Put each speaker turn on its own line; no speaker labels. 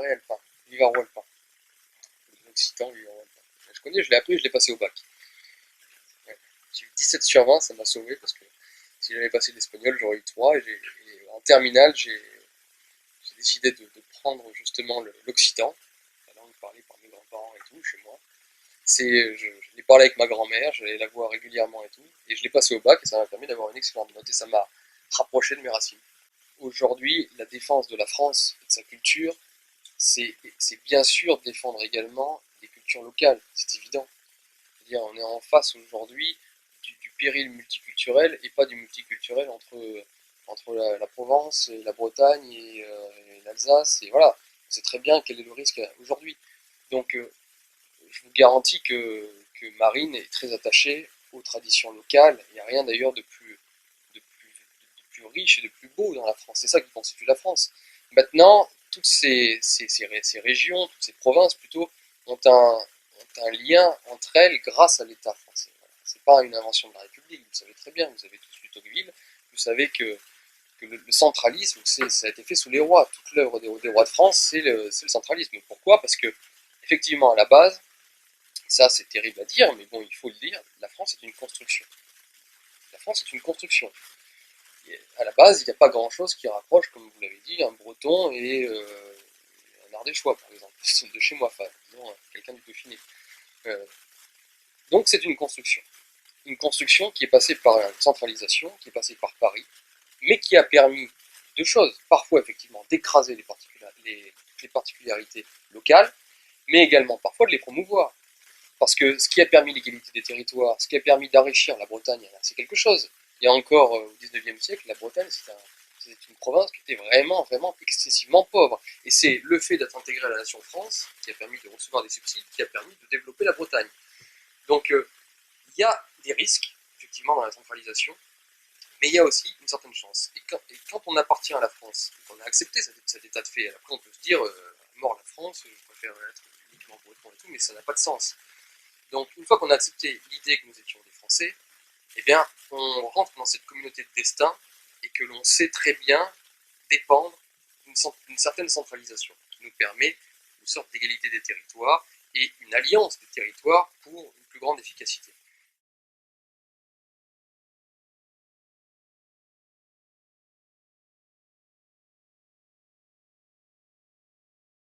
Alpin, Vivaro-Alpin. L'Occitan, Vivaro-Alpin. Je connais, je l'ai appris, je l'ai passé au bac. Ouais. J'ai eu 17 sur 20, ça m'a sauvé parce que si j'avais passé l'espagnol, j'aurais eu 3. Et en terminale, j'ai décidé de prendre justement l'Occitan, la langue parlée par mes grands-parents et tout, chez moi. Je l'ai parlé avec ma grand-mère, j'allais la voir régulièrement et tout, et je l'ai passé au bac et ça m'a permis d'avoir une excellente note et ça m'a rapproché de mes racines. Aujourd'hui, la défense de la France et de sa culture, c'est bien sûr défendre également des cultures locales, c'est évident. C'est-à-dire, on est en face aujourd'hui du péril multiculturel et pas du multiculturel entre la Provence, et la Bretagne et l'Alsace, et voilà. On sait très bien quel est le risque aujourd'hui. Donc, je vous garantis que Marine est très attachée aux traditions locales. Il n'y a rien d'ailleurs de plus riche et de plus beau dans la France. C'est ça qui constitue la France. Maintenant, toutes ces régions, toutes ces provinces plutôt, ont un lien entre elles grâce à l'État français. Voilà. C'est pas une invention de la République, vous le savez très bien, vous avez tous lu Tocqueville, vous savez que le centralisme, ça a été fait sous les rois. Toute l'œuvre des rois de France, c'est le centralisme. Pourquoi? Parce que, effectivement, à la base, et ça c'est terrible à dire, mais bon, il faut le dire, la France est une construction. La France est une construction. Et à la base, il n'y a pas grand-chose qui rapproche, comme vous l'avez dit, un breton et un ardéchois, par exemple, qui sont de chez moi, enfin, disons, quelqu'un du Dauphiné. Euh, donc c'est une construction. Une construction qui est passée par une centralisation, qui est passée par Paris, mais qui a permis deux choses. Parfois, effectivement, d'écraser les particularités locales, mais également parfois de les promouvoir. Parce que ce qui a permis l'égalité des territoires, ce qui a permis d'enrichir la Bretagne, c'est quelque chose. Il y a encore au XIXe siècle, la Bretagne, c'était une province qui était vraiment, vraiment excessivement pauvre. Et c'est le fait d'être intégré à la nation France qui a permis de recevoir des subsides, qui a permis de développer la Bretagne. Donc il y a des risques, effectivement, dans la centralisation, mais il y a aussi une certaine chance. Et quand on appartient à la France, qu'on a accepté cet état de fait, après on peut se dire, mort la France, je préfère être uniquement breton et tout, mais ça n'a pas de sens. Donc, une fois qu'on a accepté l'idée que nous étions des Français, eh bien, on rentre dans cette communauté de destin et que l'on sait très bien dépendre d'une certaine centralisation qui nous permet une sorte d'égalité des territoires et une alliance des territoires pour une plus grande efficacité.